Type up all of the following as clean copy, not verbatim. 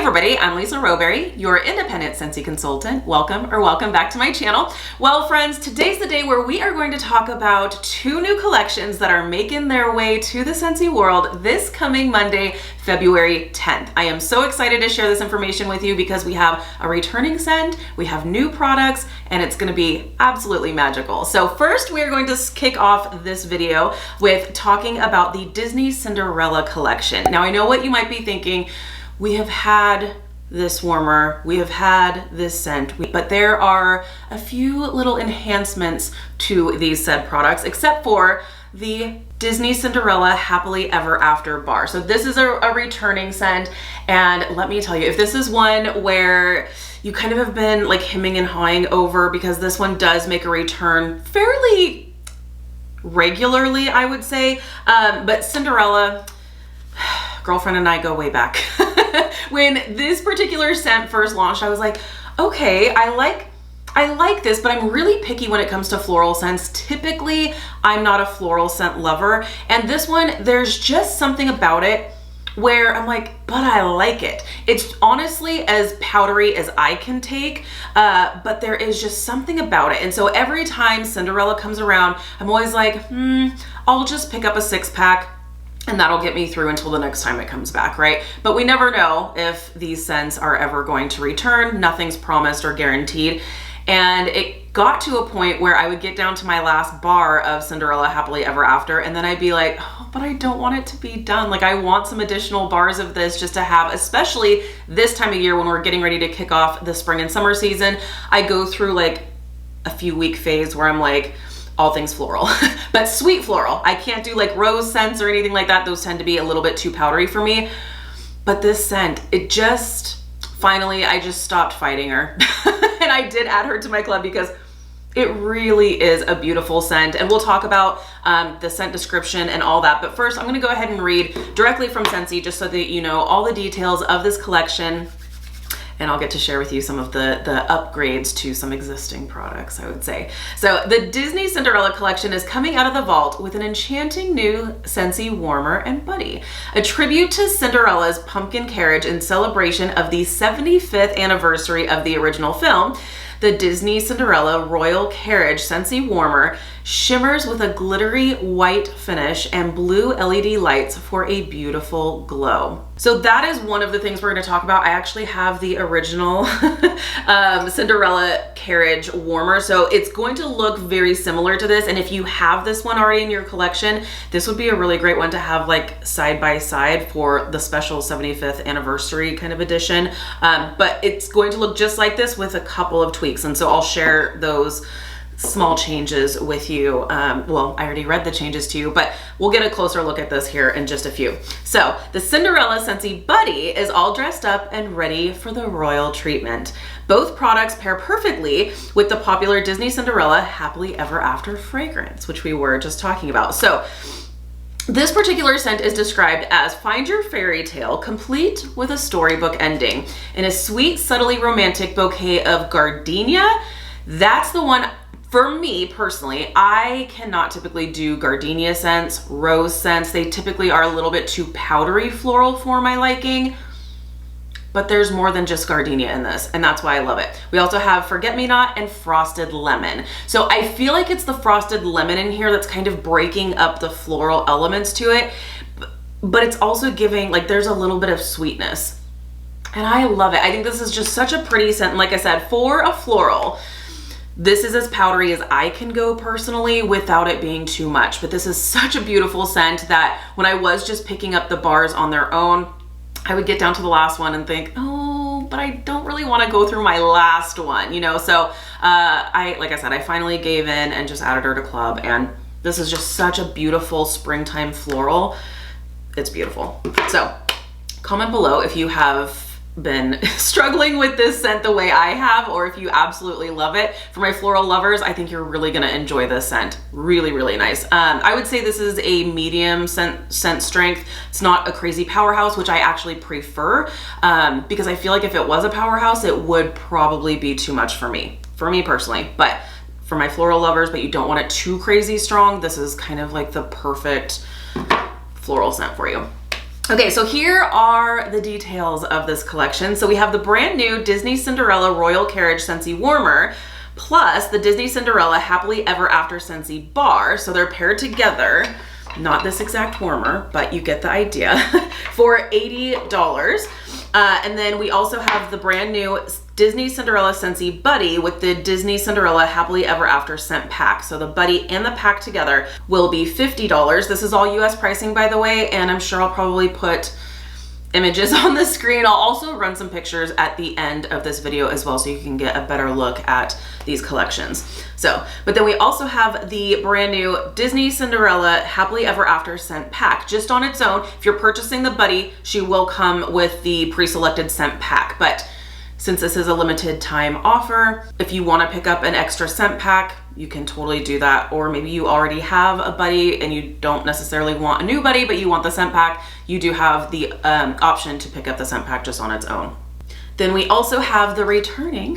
everybody, I'm Lisa Rowberry, your independent Scentsy consultant. Welcome back to my channel. Well friends, today's the day where we are going to talk about two new collections that are making their way to the Scentsy world this coming Monday, February 10th. I am so excited to share this information with you because we have a returning scent, we have new products, and it's going to be absolutely magical. So first we are going to kick off this video with talking about the Disney Cinderella Collection. Now I know what you might be thinking. We have had this warmer, we have had this scent, but there are a few little enhancements to these said products, except for the Disney Cinderella Happily Ever After bar. So this is a returning scent, and let me tell you, if this is one where you kind of have been like hemming and hawing over, because this one does make a return fairly regularly, I would say, but Cinderella, girlfriend and I go way back. When this particular scent first launched, I was like, okay, I like this, but I'm really picky when it comes to floral scents. Typically, I'm not a floral scent lover, and this one, there's just something about it where I'm like, but I like it. It's honestly as powdery as I can take, but there is just something about it. And so every time Cinderella comes around, I'm always like, I'll just pick up a 6-pack, and that'll get me through until the next time it comes back, right? But we never know if these scents are ever going to return. Nothing's promised or guaranteed. And it got to a point where I would get down to my last bar of Cinderella Happily Ever After, and then I'd be like, oh, but I don't want it to be done. Like, I want some additional bars of this just to have, especially this time of year when we're getting ready to kick off the spring and summer season. I go through like a few week phase where I'm like, all things floral, but sweet floral. I can't do like rose scents or anything like that. Those tend to be a little bit too powdery for me. But this scent, it just, finally, I just stopped fighting her. And I did add her to my club because it really is a beautiful scent. And we'll talk about the scent description and all that. But first, I'm gonna go ahead and read directly from Scentsy just so that you know all the details of this collection. And I'll get to share with you some of the upgrades to some existing products, I would say. So the Disney Cinderella Collection is coming out of the vault with an enchanting new Scentsy Warmer and Buddy, a tribute to Cinderella's pumpkin carriage in celebration of the 75th anniversary of the original film. The Disney Cinderella Royal Carriage Scentsy Warmer shimmers with a glittery white finish and blue LED lights for a beautiful glow. So that is one of the things we're going to talk about. I actually have the original Cinderella Carriage warmer, so it's going to look very similar to this. And if you have this one already in your collection, this would be a really great one to have like side by side for the special 75th anniversary kind of edition. But it's going to look just like this with a couple of tweaks, and so I'll share those small changes with you. Well, I already read the changes to you, but we'll get a closer look at this here in just a few. So the Cinderella Scentsy Buddy is all dressed up and ready for the royal treatment. Both products pair perfectly with the popular Disney Cinderella Happily Ever After fragrance, which we were just talking about. So this particular scent is described as find your fairy tale complete with a storybook ending in a sweet, subtly romantic bouquet of gardenia. That's the one. For me personally, I cannot typically do gardenia scents, rose scents. They typically are a little bit too powdery floral for my liking, but there's more than just gardenia in this, and that's why I love it. We also have forget-me-not and frosted lemon. So I feel like it's the frosted lemon in here that's kind of breaking up the floral elements to it, but it's also giving, like, there's a little bit of sweetness, and I love it. I think this is just such a pretty scent. And like I said, for a floral, this is as powdery as I can go personally without it being too much. But this is such a beautiful scent that when I was just picking up the bars on their own, I would get down to the last one and think, oh, but I don't really want to go through my last one, you know? So like I said, I finally gave in and just added her to club. And this is just such a beautiful springtime floral. It's beautiful. So comment below if you have been struggling with this scent the way I have, or if you absolutely love it. For my floral lovers, I think you're really gonna enjoy this scent. Really, really nice. I would say this is a medium scent strength. It's not a crazy powerhouse, which I actually prefer, because I feel like if it was a powerhouse, it would probably be too much for me personally. But for my floral lovers, but you don't want it too crazy strong, this is kind of like the perfect floral scent for you. Okay, so here are the details of this collection. So we have the brand new Disney Cinderella Royal Carriage Scentsy Warmer, plus the Disney Cinderella Happily Ever After Scentsy Bar. So they're paired together, not this exact warmer, but you get the idea, for $80. And then we also have the brand new Disney Cinderella Scentsy Buddy with the Disney Cinderella Happily Ever After scent pack. So the buddy and the pack together will be $50. This is all US pricing, by the way, and I'm sure I'll probably put images on the screen. I'll also run some pictures at the end of this video as well, so you can get a better look at these collections. So, but then we also have the brand new Disney Cinderella Happily Ever After scent pack just on its own. If you're purchasing the buddy, she will come with the pre-selected scent pack, but since this is a limited time offer, if you want to pick up an extra scent pack, you can totally do that. Or maybe you already have a buddy and you don't necessarily want a new buddy, but you want the scent pack, you do have the option to pick up the scent pack just on its own. Then we also have the returning,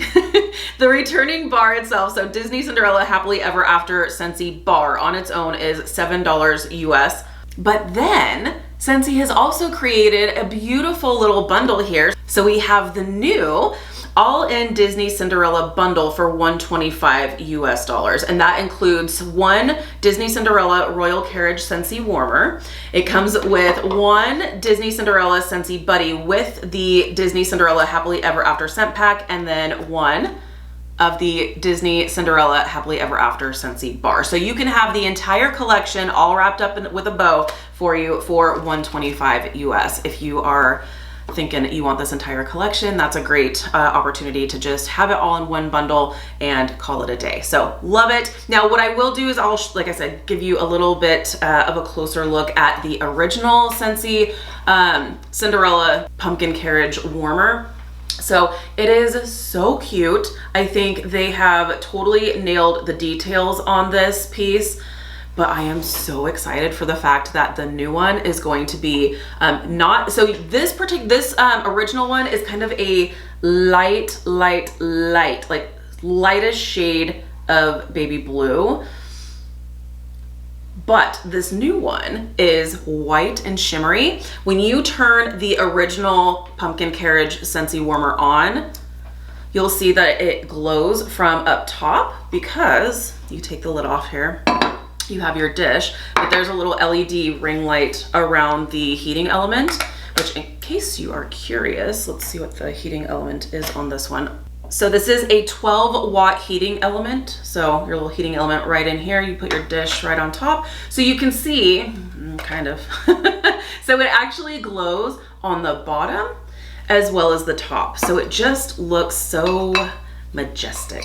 the returning bar itself. So Disney Cinderella Happily Ever After Scentsy Bar on its own is $7 US. But then Scentsy has also created a beautiful little bundle here. So we have the new all-in Disney Cinderella bundle for $125 US, and that includes one Disney Cinderella Royal Carriage Scentsy Warmer. It comes with one Disney Cinderella Scentsy Buddy with the Disney Cinderella Happily Ever After scent pack, and then one of the Disney Cinderella Happily Ever After Scentsy Bar. So you can have the entire collection all wrapped up with a bow for you for $125 US. If you are thinking you want this entire collection, that's a great opportunity to just have it all in one bundle and call it a day. So love it. Now what I will do is I'll, like I said, give you a little bit of a closer look at the original Scentsy Cinderella Pumpkin Carriage Warmer. So it is so cute. I think they have totally nailed the details on this piece, but I am so excited for the fact that the new one is going to be not, so this original one is kind of a light, like lightest shade of baby blue. But this new one is white and shimmery. When you turn the original Pumpkin Carriage Scentsy Warmer on, you'll see that it glows from up top, because you take the lid off here, you have your dish, but there's a little LED ring light around the heating element, which, in case you are curious, let's see what the heating element is on this one. So this is a 12-watt heating element. So your little heating element right in here, you put your dish right on top. So you can see, kind of, so it actually glows on the bottom as well as the top. So it just looks so majestic.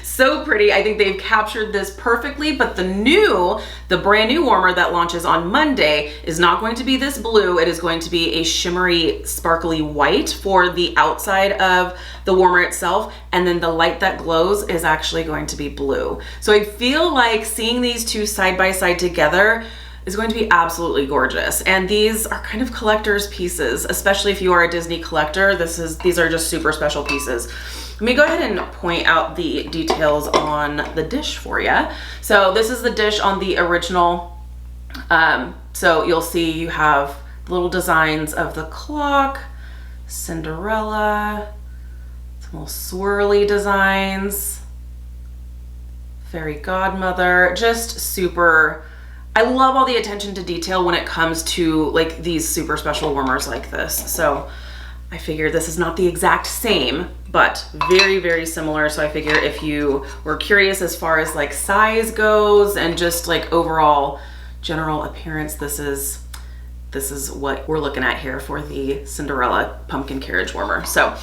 So pretty. I think they've captured this perfectly, but the brand new warmer that launches on Monday is not going to be this blue. It is going to be a shimmery, sparkly white for the outside of the warmer itself, and then the light that glows is actually going to be blue. So I feel like seeing these two side by side together is going to be absolutely gorgeous. And these are kind of collector's pieces, especially if you are a Disney collector. These are just super special pieces. Let me go ahead and point out the details on the dish for you. So this is the dish on the original. So you'll see you have little designs of the clock, Cinderella, some little swirly designs, fairy godmother, just super. I love all the attention to detail when it comes to like these super special warmers like this. So I figured this is not the exact same, but very, very similar. So I figure if you were curious as far as like size goes and just like overall general appearance, this is what we're looking at here for the Cinderella Pumpkin Carriage Warmer. So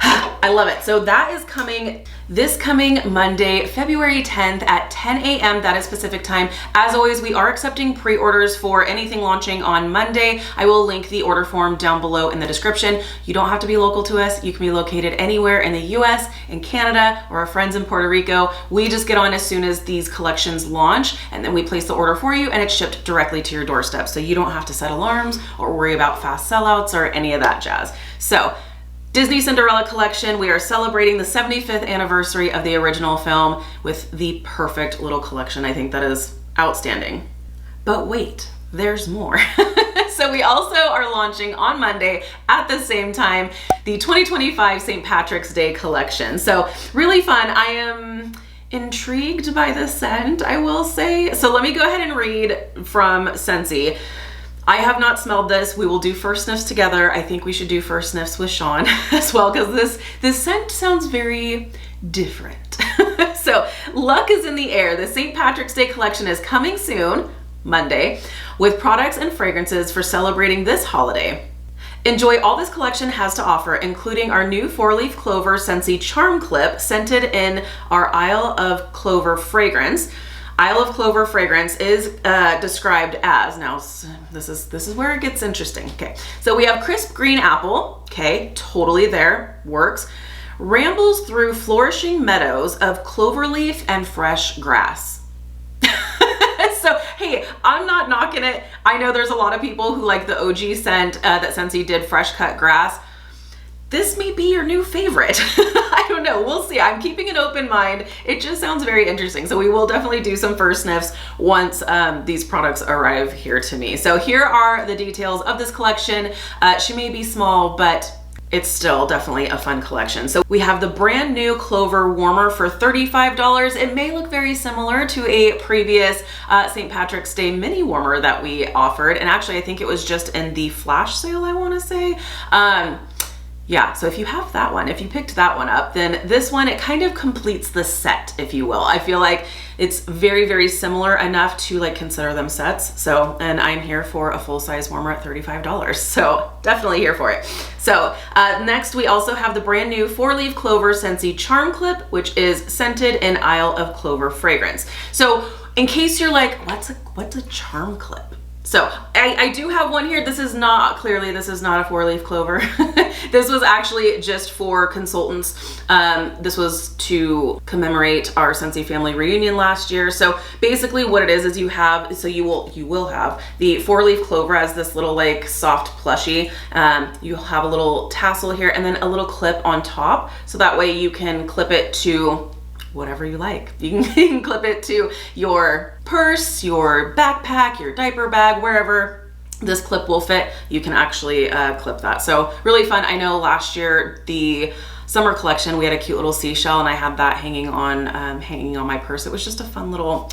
I love it. So that is coming this coming Monday, February 10th at 10 a.m. That is Pacific time. As always, we are accepting pre-orders for anything launching on Monday. I will link the order form down below in the description. You don't have to be local to us. You can be located anywhere in the US, in Canada, or our friends in Puerto Rico. We just get on as soon as these collections launch, and then we place the order for you, and it's shipped directly to your doorstep. So you don't have to set alarms or worry about fast sellouts or any of that jazz. So Disney Cinderella Collection, we are celebrating the 75th anniversary of the original film with the perfect little collection. I think that is outstanding. But wait, there's more. So we also are launching on Monday at the same time the 2025 St. Patrick's Day collection. So really fun. I am intrigued by the scent, I will say. So let me go ahead and read from Scentsy. I have not smelled this. We will do first sniffs together. I think we should do first sniffs with Sean as well, because this scent sounds very different. So luck is in the air. The St. Patrick's Day collection is coming soon, Monday, with products and fragrances for celebrating this holiday. Enjoy all this collection has to offer, including our new 4-leaf clover Scentsy Charm Clip, scented in our Isle of Clover fragrance. Isle of Clover fragrance is described as, now this is where it gets interesting. Okay, so we have crisp green apple. Okay, totally there, works. Rambles through flourishing meadows of clover leaf and fresh grass. So, hey, I'm not knocking it. I know there's a lot of people who like the OG scent that Scentsy did, fresh cut grass. This may be your new favorite. I don't know, we'll see. I'm keeping an open mind. It just sounds very interesting. So we will definitely do some first sniffs once these products arrive here to me. So here are the details of this collection. She may be small, but it's still definitely a fun collection. So we have the brand new Clover Warmer for $35. It may look very similar to a previous St. Patrick's Day mini warmer that we offered. And actually, I think it was just in the flash sale, I wanna say. Yeah, so if you have that one, if you picked that one up, then this one, it kind of completes the set, if you will. I feel like it's very, very similar enough to like consider them sets. So, and I'm here for a full-size warmer at $35. So definitely here for it. So next we also have the brand new 4-leaf clover Scentsy Charm Clip, which is scented in Isle of Clover fragrance. So in case you're like, what's a charm clip? So I do have one here. This is not, clearly this is not a 4-leaf clover. This was actually just for consultants. This was to commemorate our Scentsy family reunion last year. So basically what it is you have, so you will have the 4-leaf clover as this little like soft plushie. You'll have a little tassel here and then a little clip on top. So that way you can clip it to whatever you like. You can clip it to your purse, your backpack, your diaper bag, wherever this clip will fit, you can actually clip that. So really fun. I know last year, the summer collection, we had a cute little seashell and I had that hanging on my purse. It was just a fun little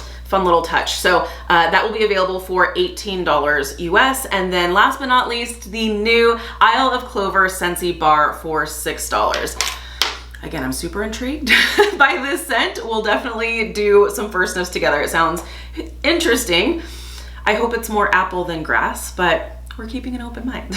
touch. So that will be available for $18 US. And then last but not least, the new Isle of Clover Scentsy Bar for $6. Again, I'm super intrigued by this scent. We'll definitely do some first sniffs together. It sounds interesting. I hope it's more apple than grass, but we're keeping an open mind.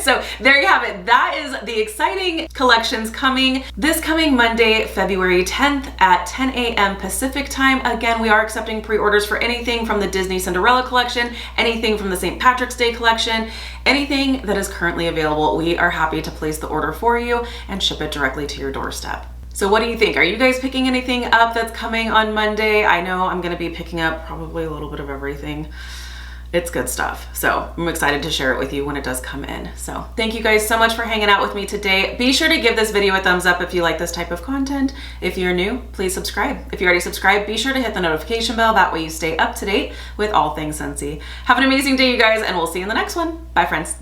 So there you have it. That is the exciting collections coming this coming Monday, February 10th at 10 a.m. Pacific time. Again, we are accepting pre-orders for anything from the Disney Cinderella Collection, anything from the St. Patrick's Day Collection, anything that is currently available. We are happy to place the order for you and ship it directly to your doorstep. So what do you think? Are you guys picking anything up that's coming on Monday? I know I'm gonna be picking up probably a little bit of everything. It's good stuff. So I'm excited to share it with you when it does come in. So thank you guys so much for hanging out with me today. Be sure to give this video a thumbs up if you like this type of content. If you're new, please subscribe. If you already subscribed, be sure to hit the notification bell. That way you stay up to date with all things Scentsy. Have an amazing day, you guys, and we'll see you in the next one. Bye, friends.